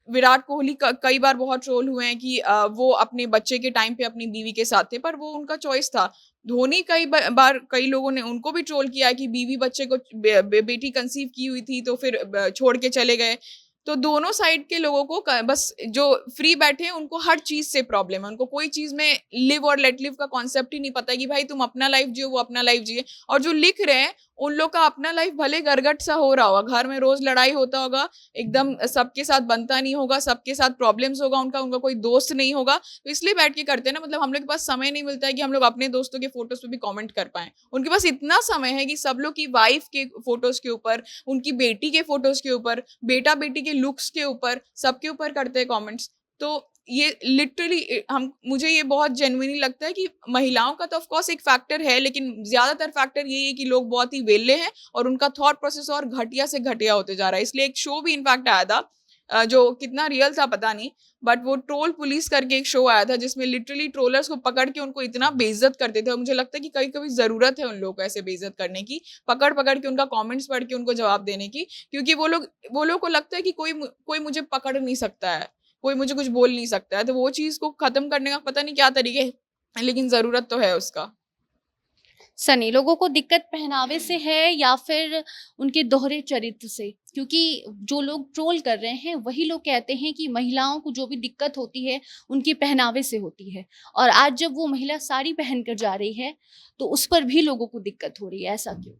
विराट कोहली कई बार बहुत ट्रोल हुए हैं कि वो अपने बच्चे के टाइम पे अपनी बीवी के साथ थे, पर वो उनका चॉइस था। धोनी कई बार कई लोगों ने उनको भी ट्रोल किया है कि बीवी बच्चे को बेटी कंसीव की हुई थी तो फिर छोड़ के चले गए। तो दोनों साइड के लोगों को बस जो फ्री बैठे हैं उनको हर चीज से प्रॉब्लम है। उनको कोई चीज में लिव और लेट लिव का कॉन्सेप्ट ही नहीं पता कि भाई तुम अपना लाइफ जियो, वो अपना लाइफ जिए। और जो लिख रहे हैं उन लोग का अपना लाइफ भले गरगट सा हो रहा होगा, घर में रोज लड़ाई होता होगा, एकदम सबके साथ बनता नहीं होगा, सबके साथ प्रॉब्लम्स होगा, उनका कोई दोस्त नहीं होगा, तो इसलिए बैठ के करते हैं ना। मतलब हम लोग के पास समय नहीं मिलता है कि हम लोग अपने दोस्तों के फोटोज पे भी कमेंट कर पाए। उनके पास इतना समय है कि सब लोग की वाइफ के फोटोज के ऊपर, उनकी बेटी के फोटोज के ऊपर, बेटा बेटी के लुक्स के ऊपर, सबके ऊपर करते हैं कमेंट्स। तो ये लिटरली मुझे ये बहुत जेन्युइनली लगता है कि महिलाओं का तो ऑफ कोर्स एक फैक्टर है, लेकिन ज्यादातर फैक्टर यही है कि लोग बहुत ही वेले हैं और उनका थॉट प्रोसेस और घटिया से घटिया होते जा रहा है। इसलिए एक शो भी इनफैक्ट आया था जो कितना रियल था पता नहीं, बट वो ट्रोल पुलिस करके एक शो आया था जिसमें लिटरली ट्रोलर्स को पकड़ के उनको इतना बेइज्जत करते थे, और मुझे लगता है कि कभी कभी जरूरत है उन लोगों को ऐसे बेइज्जत करने की, पकड़ पकड़ के उनका कमेंट्स पढ़ के उनको जवाब देने की, क्योंकि वो लोग को लगता है कि कोई मुझे पकड़ नहीं सकता है, कोई मुझे कुछ बोल नहीं सकता है, तो वो चीज को खत्म करने का पता नहीं क्या तरीके हैं, लेकिन जरूरत तो है उसका। सनी, लोगों को दिक्कत पहनावे से है या फिर उनके दोहरे चरित्र से? क्योंकि जो लोग ट्रोल कर रहे हैं वही लोग कहते हैं कि महिलाओं को जो भी दिक्कत होती है उनके पहनावे से होती है, और आज जब वो महिला साड़ी पहनकर जा रही है तो उस पर भी लोगों को दिक्कत हो रही है, ऐसा क्यों?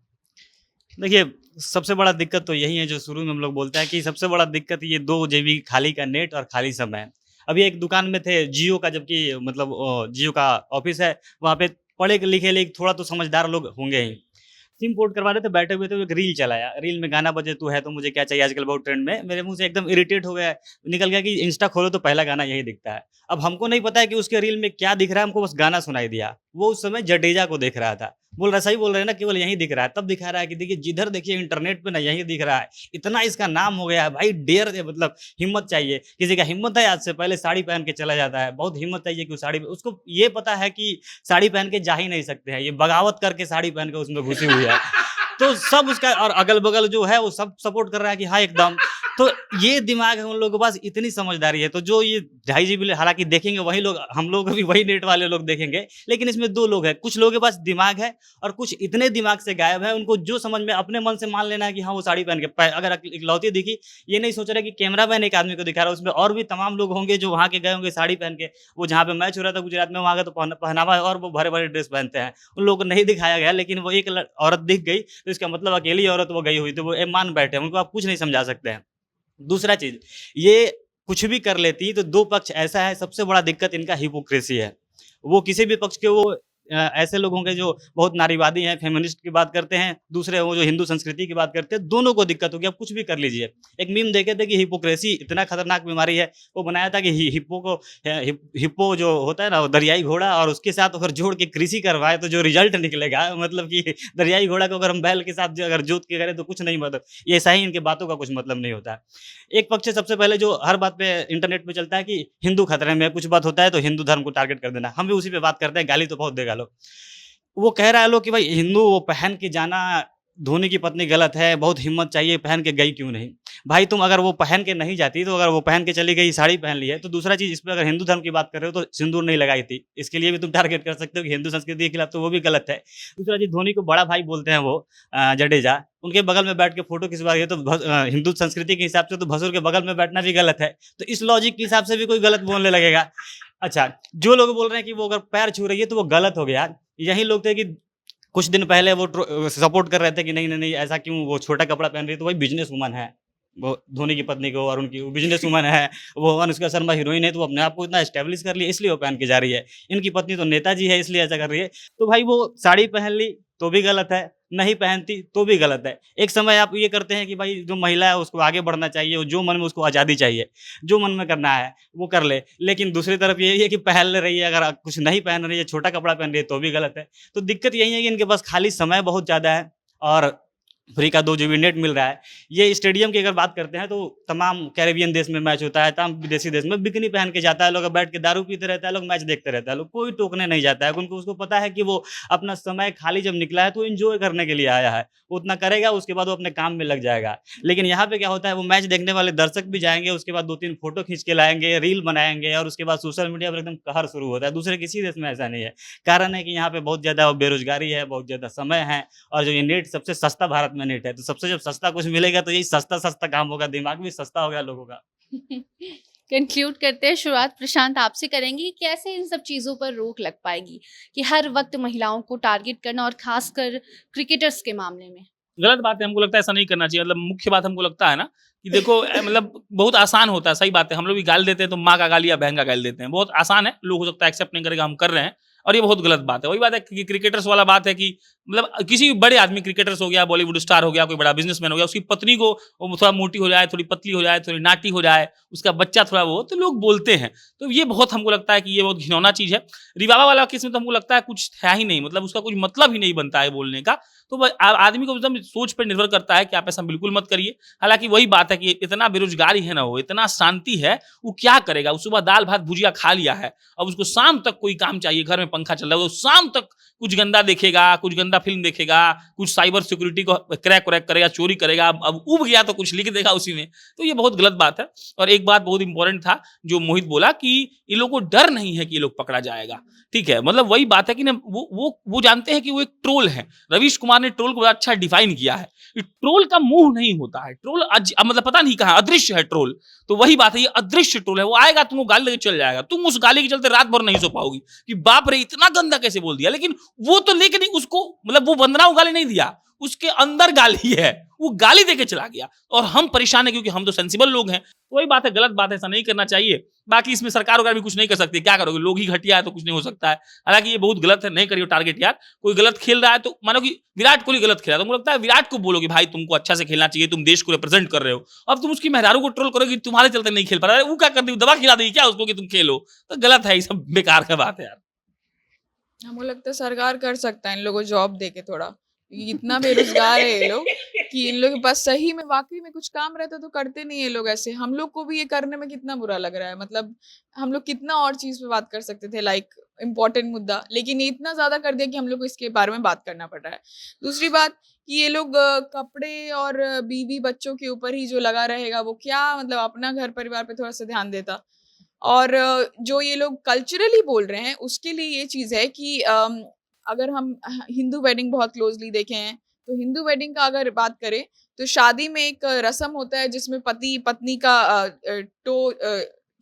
देखिए, सबसे बड़ा दिक्कत तो यही है जो शुरू में हम लोग बोलते हैं कि सबसे बड़ा दिक्कत ये 2 जीबी खाली का नेट और खाली समय। अभी एक दुकान में थे जियो का, जबकि मतलब जियो का ऑफिस है, वहाँ पे पढ़े लिखे लिख थोड़ा तो समझदार लोग होंगे ही। सिम पोर्ट करवा रहे थे, बैठे हुए थे, एक रील चलाया, रील में गाना बजे तू है तो मुझे क्या चाहिए, आजकल बहुत ट्रेंड में। मेरे मुंह से एकदम इरिटेट हो गया, निकल गया कि इंस्टा खोलो तो पहला गाना यही दिखता है। अब हमको नहीं पता है कि उसके रील में क्या दिख रहा है, हमको बस गाना सुनाई दिया। वो उस समय जडेजा को देख रहा था, बोल रहा सही बोल रहे हैं ना, केवल यही दिख रहा है। तब दिखा रहा है कि देखिए जिधर देखिए इंटरनेट पे ना यही दिख रहा है, इतना इसका नाम हो गया है भाई। डेयर है, मतलब हिम्मत चाहिए, किसी का हिम्मत है आज से पहले साड़ी पहन के चला जाता है, बहुत हिम्मत चाहिए कि साड़ी, उसको ये पता है कि साड़ी पहन के जा ही नहीं सकते हैं, ये बगावत करके साड़ी पहन के उसमें घुसी हुई है। तो सब उसका, और अगल बगल जो है वो सब सपोर्ट कर रहा है कि हाँ एकदम। तो ये दिमाग है उन लोगों के पास, इतनी समझदारी है। तो जो ये 2.5 GB हालांकि देखेंगे वही लोग, हम लोग भी वही नेट वाले लोग देखेंगे, लेकिन इसमें 2 लोग हैं, कुछ लोगों के पास दिमाग है और कुछ इतने दिमाग से गायब है, उनको जो समझ में अपने मन से मान लेना है कि हाँ वो साड़ी पहन के अगर इकलौती दिखी, ये नहीं सोच रहा कि कैमरा मैन एक आदमी को दिखा रहा है, उसमें और भी तमाम लोग होंगे जो वहाँ के गए होंगे साड़ी पहन के। वो जहाँ पे मैच हो रहा था गुजरात में, वहाँ का तो पहनावा है और वो भरे भरे ड्रेस पहनते हैं, उन लोगों को नहीं दिखाया गया, लेकिन वो एक औरत दिख गई तो इसका मतलब अकेली औरत वो गई हुई, तो वो मान बैठे, उनको आप कुछ नहीं समझा सकते हैं। दूसरा चीज, ये कुछ भी कर लेती तो 2 पक्ष ऐसा है, सबसे बड़ा दिक्कत इनका हिपोक्रेसी है। वो किसी भी पक्ष के वो ऐसे लोग होंगे जो बहुत नारीवादी हैं, फेमिनिस्ट की बात करते हैं, दूसरे वो जो हिंदू संस्कृति की बात करते हैं, दोनों को दिक्कत होगी। आप कुछ भी कर लीजिए। एक मीम देखे थे कि हिपोक्रेसी इतना खतरनाक बीमारी है, वो बनाया था कि हिप्पो जो होता है ना, वो दरियाई घोड़ा, और उसके साथ अगर जोड़ के कृषि करवाए तो जो रिजल्ट निकलेगा, मतलब कि दरियाई घोड़ा को अगर हम बैल के साथ अगर जोत के करें तो कुछ नहीं, मतलब ये सही, इनके बातों का कुछ मतलब नहीं होता है। एक पक्ष सबसे पहले जो हर बात पे इंटरनेट पे चलता है कि हिंदू खतरे में, कुछ बात होता है तो हिंदू धर्म को टारगेट कर देना, हम भी उसी पे बात करते हैं, गाली तो बहुत देगा लोग। वो कह रहा है लोग कि भाई हिंदू वो पहन के जाना, धोनी की पत्नी गलत है, बहुत हिम्मत चाहिए, पहन के गई क्यों नहीं? भाई तुम अगर वो पहन के नहीं जाती, तो अगर वो पहन के चली गई, साड़ी पहन ली है, तो दूसरा चीज, इस पर अगर हिंदू धर्म की बात कर रहे हो तो सिंदूर नहीं लगाई थी, इसके लिए भी तुम टारगेट कर सकते हो कि हिंदू संस्कृति के खिलाफ, तो वो भी गलत है। दूसरा चीज, धोनी को बड़ा भाई बोलते हैं वो जडेजा, उनके बगल में बैठ के फोटो खिंचवा रही है, तो हिंदू संस्कृति के हिसाब से तो भसुर के बगल में बैठना भी गलत है। तो इस लॉजिक के हिसाब से भी कोई गलत बोलने लगेगा। अच्छा, जो लोग बोल रहे हैं कि वो अगर पैर छू रही है तो वो गलत हो गया, यही लोग थे कि कुछ दिन पहले वो सपोर्ट कर रहे थे कि नहीं नहीं नहीं, ऐसा क्यों, वो छोटा कपड़ा पहन रही है, तो वही बिजनेस वुमन है, वो धोनी की पत्नी को, और उनकी बिजनेस वुमन है, वो अनुष्का शर्मा हीरोइन है, तो वो अपने आप को इतना एस्टेब्लिश कर लिया, इसलिए वो पहन के जा रही है। इनकी पत्नी तो नेताजी है, इसलिए ऐसा कर रही है। तो भाई वो साड़ी पहन ली तो भी गलत है, नहीं पहनती तो भी गलत है। एक समय आप ये करते हैं कि भाई जो महिला है उसको आगे बढ़ना चाहिए, जो मन में उसको आज़ादी चाहिए, जो मन में करना है वो कर ले, लेकिन दूसरी तरफ यही है कि पहन ले रही है, अगर कुछ नहीं पहन रही है, छोटा कपड़ा पहन रही है तो भी गलत है। तो दिक्कत यही है कि इनके पास खाली समय बहुत ज़्यादा है और फ्री का 2 GB नेट मिल रहा है। ये स्टेडियम की अगर बात करते हैं तो तमाम कैरेबियन देश में मैच होता है, तमाम विदेशी देश में बिकनी पहन के जाता है, लोग बैठ के दारू पीते रहता है, लोग मैच देखते रहता है, लोग कोई टोकने नहीं जाता है, उनको उसको पता है कि वो अपना समय खाली जब निकला है तो एंजॉय करने के लिए आया है, वो उतना करेगा, उसके बाद वो अपने काम में लग जाएगा। लेकिन यहाँ पे क्या होता है, वो मैच देखने वाले दर्शक भी जाएंगे, उसके बाद 2-3 फोटो खींच के लाएंगे, रील बनाएंगे, और उसके बाद सोशल मीडिया पर एकदम कहर शुरू होता है। दूसरे किसी देश में ऐसा नहीं है। कारण है कि यहाँ पे बहुत ज़्यादा बेरोजगारी है, बहुत ज़्यादा समय है, और जो ये नेट सबसे सस्ता भारत में नेट है, तो सबसे जब सस्ता कुछ मिलेगा तो यही सस्ता सस्ता काम होगा, दिमाग भी सस्ता हो गया लोगों का। कंक्लूड करते हैं, शुरुआत प्रशांत आपसे करेंगे कि कैसे इन सब चीज़ों पर रोक लग पाएगी कि हर वक्त महिलाओं को टारगेट करना, और खासकर क्रिकेटर्स के मामले में? गलत बात है, हमको लगता है ऐसा नहीं करना चाहिए। मतलब मुख्य बात हमको लगता है ना कि देखो मतलब बहुत आसान होता है, सही बात है, हम लोग भी गाली देते हैं तो माँ का गाली या बहन का गाली देते हैं, बहुत आसान है, लोग हो सकता है एक्सेप्ट नहीं करेगा, हम कर रहे हैं, और ये बहुत गलत बात है। वही बात है कि क्रिकेटर्स वाला बात है कि मतलब किसी बड़े आदमी, क्रिकेटर्स हो गया, बॉलीवुड स्टार हो गया, कोई बड़ा बिजनेसमैन हो गया, उसकी पत्नी को वो थोड़ा मोटी हो जाए, थोड़ी पतली हो जाए, थोड़ी नाटी हो जाए, उसका बच्चा थोड़ा वो, तो लोग बोलते हैं। तो ये बहुत हमको लगता है कि ये बहुत घिनौना चीज है। रिवावा वाला केस में तो हमको लगता है कुछ है ही नहीं, मतलब उसका कुछ मतलब ही नहीं बनता है बोलने का। तो आदमी को एकदम सोच पर निर्भर करता है कि आप ऐसा बिल्कुल मत करिए। हालांकि वही बात है कि इतना बेरोजगारी है ना, वो इतना शांति है, वो क्या करेगा? वो सुबह दाल भात भुजिया खा लिया है, अब उसको शाम तक कोई काम चाहिए, घर में पंखा चल रहा है, वो शाम तक कुछ गंदा देखेगा, कुछ गंदा फिल्म देखेगा, कुछ साइबर सिक्योरिटी को क्रैक वैक करेगा, चोरी करेगा, अब उब गया तो कुछ लिख देगा उसी में। तो ये बहुत गलत बात है। और एक बात बहुत इंपॉर्टेंट था जो मोहित बोला कि इन लोगों को डर नहीं है कि ये लोग पकड़ा जाएगा। ठीक है, मतलब वही बात है कि ना वो जानते हैं कि वो एक ट्रोल है। रवीश कुमार ने ट्रोल को बड़ा अच्छा डिफाइन किया है। ट्रोल का मुंह नहीं होता है, ट्रोल मतलब पता नहीं कहाँ अदृश्य है ट्रोल। तो वही बात है, ये अदृश्य ट्रोल है। वो आएगा, तुमको गाली लेके चल जाएगा, तुम उस गाली के चलते रात भर नहीं सो पाओगी कि बाप रे इतना गंदा कैसे बोल दिया। लेकिन वो तो लेके नहीं, उसको मतलब वो बंदना गाली नहीं दिया, उसके अंदर गाली है, वो गाली देके चला गया। और हम परेशान है क्योंकि हम तो सेंसिबल लोग हैं। तो वही बात है, गलत बात है, ऐसा नहीं करना चाहिए। बाकी इसमें सरकार वगैरह भी कुछ नहीं कर सकती, क्या करोगे? लोग ही घटिया है तो कुछ नहीं हो सकता है। हालांकि ये बहुत गलत है, नहीं करिए टारगेट यार। कोई गलत खेल रहा है तो मानो कि विराट कोहली गलत खेला, तो मुझे लगता है विराट को बोलोगे भाई तुमको अच्छा से खेलना चाहिए, तुम देश को रिप्रेजेंट कर रहे हो। अब तुम उसकी मेहरारू को ट्रोल करोगे तुम्हारे चलते नहीं खेल पा रहा है, वो क्या कर दी, दवा खिला देगी क्या उसको कि तुम खेलो? तो गलत है, ये सब बेकार का बात है यार। हमको लगता है सरकार कर सकता है इन लोगों को जॉब दे के थोड़ा। इतना बेरोजगार है ये लोग कि इन लोगों के पास सही में वाकई में कुछ काम रहता तो करते नहीं ये लोग ऐसे। हम लोग को भी ये करने में कितना बुरा लग रहा है, मतलब हम लोग कितना और चीज पे बात कर सकते थे, लाइक इम्पोर्टेंट मुद्दा, लेकिन ये इतना ज्यादा कर दिया कि हम लोग को इसके बारे में बात करना पड़ रहा है। दूसरी बात कि ये लोग कपड़े और बीवी बच्चों के ऊपर ही जो लगा रहेगा, वो क्या मतलब अपना घर परिवार पे थोड़ा सा ध्यान देता। और जो ये लोग कल्चरली बोल रहे हैं उसके लिए ये चीज है कि अगर हम हिंदू वेडिंग बहुत क्लोजली देखें हैं, तो हिंदू वेडिंग का अगर बात करें तो शादी में एक रस्म होता है जिसमें पति पत्नी का टो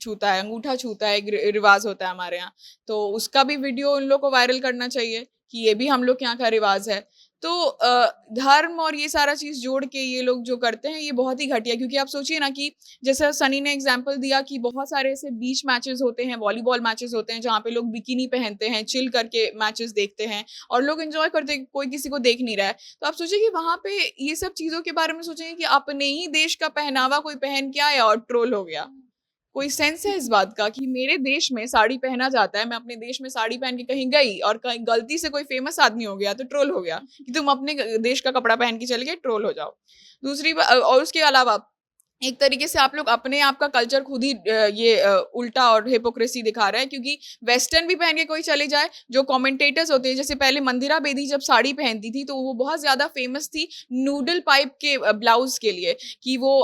छूता है, अंगूठा छूता है, एक रिवाज होता है हमारे यहाँ। तो उसका भी वीडियो उन लोग को वायरल करना चाहिए कि ये भी हम लोग के यहाँ का रिवाज है। तो धर्म और ये सारा चीज जोड़ के ये लोग जो करते हैं ये बहुत ही घटिया। क्योंकि आप सोचिए ना कि जैसे सनी ने एग्जांपल दिया कि बहुत सारे ऐसे बीच मैचेस होते हैं, वॉलीबॉल मैचेस होते हैं जहाँ पे लोग बिकिनी पहनते हैं, चिल करके मैचेस देखते हैं और लोग एंजॉय करते हैं, कोई किसी को देख नहीं रहा है। तो आप सोचिए कि वहां पे ये सब चीजों के बारे में सोचेंगे कि अपने ही देश का पहनावा कोई पहन के आया और ट्रोल हो गया। कोई सेंस है इस बात का कि मेरे देश में साड़ी पहना जाता है, मैं अपने देश में साड़ी पहन के कहीं गई और कहीं गलती से कोई फेमस आदमी हो गया तो ट्रोल हो गया कि तुम अपने देश का कपड़ा पहन के चले गए, ट्रोल हो जाओ। दूसरी और उसके अलावा एक तरीके से आप लोग अपने आप का कल्चर खुद ही उल्टा और हिपोक्रेसी दिखा रहे हैं। क्योंकि वेस्टर्न भी पहन के कोई चले जाए, जो कमेंटेटर्स होते हैं, जैसे पहले मंदिरा बेदी जब साड़ी पहनती थी तो वो बहुत ज्यादा फेमस थी नूडल पाइप के ब्लाउज के लिए कि वो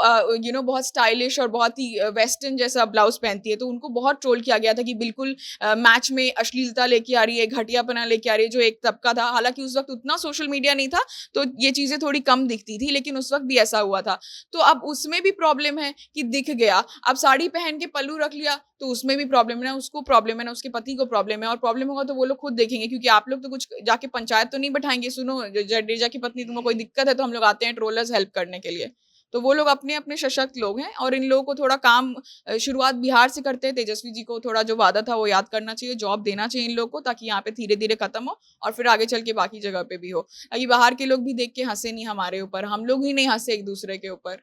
बहुत स्टाइलिश और बहुत ही वेस्टर्न जैसा ब्लाउज पहनती है। तो उनको बहुत ट्रोल किया गया था कि बिल्कुल मैच में अश्लीलता लेके आ रही है, घटियापना लेके आ रही है, जो एक तबका था। हालांकि उस वक्त उतना सोशल मीडिया नहीं था तो ये चीजें थोड़ी कम दिखती थी, लेकिन उस वक्त भी ऐसा हुआ था। तो अब उसमें भी प्रॉब्लम है कि दिख गया। अब साड़ी पहन के पल्लू रख लिया तो उसमें भी प्रॉब्लम है ना, उसको प्रॉब्लम है ना, उसके पति को प्रॉब्लम है। और प्रॉब्लम होगा तो वो लोग खुद देखेंगे, क्योंकि आप लोग तो कुछ जाके पंचायत तो नहीं बैठाएंगे, सुनो जडेजा की पत्नी तुमको कोई दिक्कत है तो हम लोग आते हैं ट्रोलर्स हेल्प करने के लिए। तो वो लोग अपने अपने सशक्त लोग हैं और इन लोगों को थोड़ा काम शुरुआत बिहार से करते हैं। तेजस्वी जी को थोड़ा जो वादा था वो याद करना चाहिए, जॉब देना चाहिए इन लोगों को, ताकि यहाँ पे धीरे धीरे खत्म हो और फिर आगे चल के बाकी जगह पे भी हो। अभी बाहर के लोग भी देख के हंसे नहीं हमारे ऊपर, हम लोग ही नहीं हंसे एक दूसरे के ऊपर।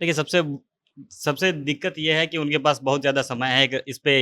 देखिए सबसे दिक्कत ये है कि उनके पास बहुत ज़्यादा समय है कि इस पे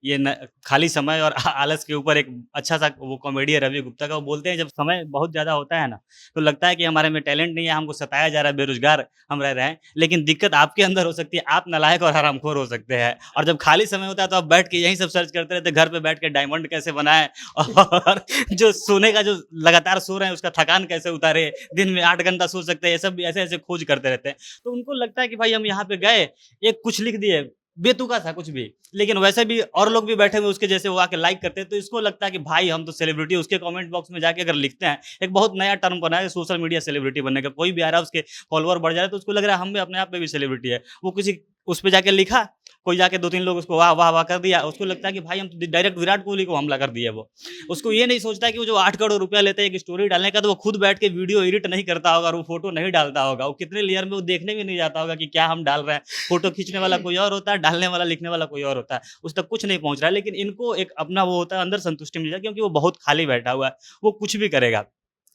ये खाली समय और आलस के ऊपर एक अच्छा सा वो कॉमेडी है रवि गुप्ता का। वो बोलते हैं जब समय बहुत ज़्यादा होता है ना तो लगता है कि हमारे में टैलेंट नहीं है, हमको सताया जा रहा है, बेरोजगार हम रह रहे हैं। लेकिन दिक्कत आपके अंदर हो सकती है, आप नालायक और हरामखोर हो सकते हैं। और जब खाली समय होता है तो आप बैठ के यही सब सर्च करते रहते हैं, घर पे बैठ के डायमंड कैसे बनाए और जो सोने का जो लगातार सो रहे हैं उसका थकान कैसे उतारे, दिन में 8 घंटा सो सकते हैं, ये सब भी ऐसे ऐसे खोज करते रहते हैं। तो उनको लगता है कि भाई हम यहाँ पे गए, एक कुछ लिख दिए, बेतुका था कुछ भी, लेकिन वैसे भी और लोग भी बैठे हुए उसके जैसे वो आके लाइक करते हैं। तो इसको लगता है कि भाई हम तो सेलिब्रिटी। उसके कमेंट बॉक्स में जाके अगर लिखते हैं, एक बहुत नया टर्म बना है सोशल मीडिया सेलिब्रिटी बनने का, कोई भी आ रहा है उसके फॉलोअर बढ़ जा रहा है तो उसको लग रहा है हम भी अपने आप में भी सेलिब्रिटी है। वो किसी उस पे जाके लिखा, कोई जाके 2-3 लोग उसको वाह वाह वाह कर दिया, उसको लगता है कि भाई हम तो डायरेक्ट विराट कोहली को हमला कर दिया वो। उसको ये नहीं सोचता कि वो जो 8 करोड़ रुपया लेता है एक स्टोरी डालने का, तो वो खुद बैठ के वीडियो एडिट नहीं करता होगा और वो फोटो नहीं डालता होगा, वो कितने लेयर में वो देखने भी नहीं जाता होगा कि क्या हम डाल रहे हैं। फोटो खींचने वाला कोई और होता है, डालने वाला लिखने वाला कोई और होता है, उस तक कुछ नहीं पहुंच रहा है। लेकिन इनको एक अपना वो होता है, अंदर संतुष्टि मिल जाती है, क्योंकि वो बहुत खाली बैठा हुआ है, वो कुछ भी करेगा।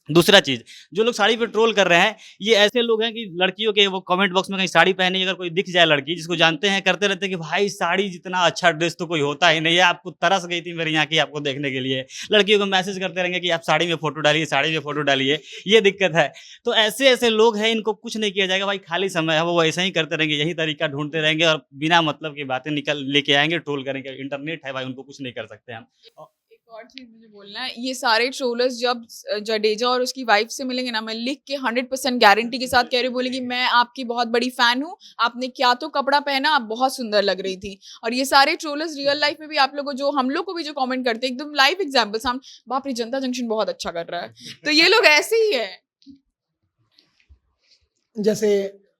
दूसरा चीज़, जो लोग साड़ी पे ट्रोल कर रहे हैं, ये ऐसे लोग हैं कि लड़कियों के वो कमेंट बॉक्स में कहीं साड़ी पहनी अगर कोई दिख जाए लड़की, जिसको जानते हैं, करते रहते हैं कि भाई साड़ी जितना अच्छा ड्रेस तो कोई होता ही नहीं है, आपको तरस गई थी मेरी आँखें आपको देखने के लिए। लड़कियों को मैसेज करते रहेंगे कि आप साड़ी में फ़ोटो डालिए, साड़ी में फ़ोटो डालिए, ये दिक्कत है। तो ऐसे-ऐसे लोग हैं, इनको कुछ नहीं किया जाएगा, भाई खाली समय है, वो ऐसे ही करते रहेंगे, यही तरीका ढूँढते रहेंगे और बिना मतलब की बातें निकल लेके आएँगे, ट्रोल करेंगे। इंटरनेट है भाई, उनको कुछ नहीं कर सकते हम। एक और चीज मुझे बोलना है, ये सारे ट्रोलर्स जब जडेजा और उसकी वाइफ से मिलेंगे ना, मैं लिख के 100% गारंटी के साथ कह रही हूँ, बोलेगी मैं आपकी बहुत बड़ी फैन हूँ, आपने क्या तो कपड़ा पहना, आप बहुत सुंदर लग रही थी। और ये सारे ट्रोलर्स रियल लाइफ में भी आप लोगों को, जो हम लोग को भी जो कमेंट करते हैं, एकदम लाइव एग्जाम्पल्स, हम बाप रे जनता जंक्शन बहुत अच्छा कर रहा है, तो ये लोग ऐसे ही है। जैसे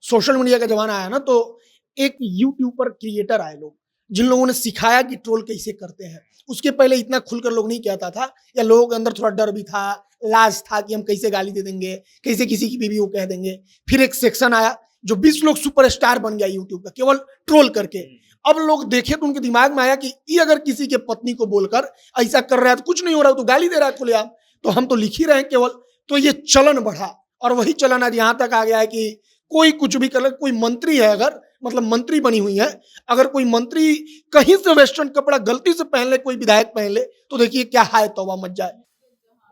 सोशल मीडिया का जमाना आया ना, तो एक यूट्यूब पर क्रिएटर आए लोग, जिन लोगों ने सिखाया कि ट्रोल कैसे करते हैं। उसके पहले इतना खुलकर लोग नहीं कहता था, या लोगों के अंदर थोड़ा डर भी था, लाज था कि हम कैसे गाली दे देंगे, कैसे किसी की बीवी को कह देंगे। फिर एक सेक्शन आया जो 20 लोग सुपरस्टार बन गया यूट्यूब का, केवल ट्रोल करके। अब लोग देखे तो उनके दिमाग में आया कि ये अगर किसी के पत्नी को बोलकर ऐसा कर रहा है तो कुछ नहीं हो रहा, तो गाली दे रहा है खुलेआम, तो हम तो लिख ही रहे हैं केवल। तो ये चलन बढ़ा, और वही चलन आज यहाँ तक आ गया है कि कोई कुछ भी कर ले। कोई मंत्री है, अगर मतलब मंत्री बनी हुई है, अगर कोई मंत्री कहीं से वेस्टर्न कपड़ा गलती से पहन ले, कोई विधायक पहन ले, तो देखिए क्या हाय तौबा मच जाए।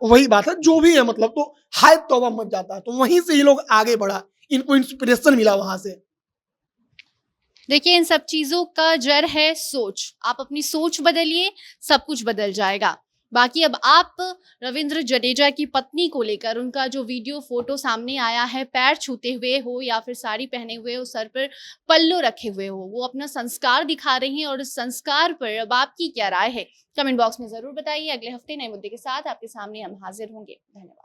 वही बात है, जो भी है मतलब, तो हाय तौबा मच जाता है। तो वहीं से ये लोग आगे बढ़ा, इनको इंस्पिरेशन मिला वहां से। देखिए, इन सब चीजों का जड़ है सोच। आप अपनी सोच बदलिए, सब कुछ बदल जाएगा। बाकी अब आप रविंद्र जडेजा की पत्नी को लेकर उनका जो वीडियो फोटो सामने आया है, पैर छूते हुए हो या फिर साड़ी पहने हुए हो, सर पर पल्लो रखे हुए हो, वो अपना संस्कार दिखा रही हैं, और इस संस्कार पर अब आपकी क्या राय है, कमेंट बॉक्स में जरूर बताइए। अगले हफ्ते नए मुद्दे के साथ आपके सामने हम हाजिर होंगे। धन्यवाद।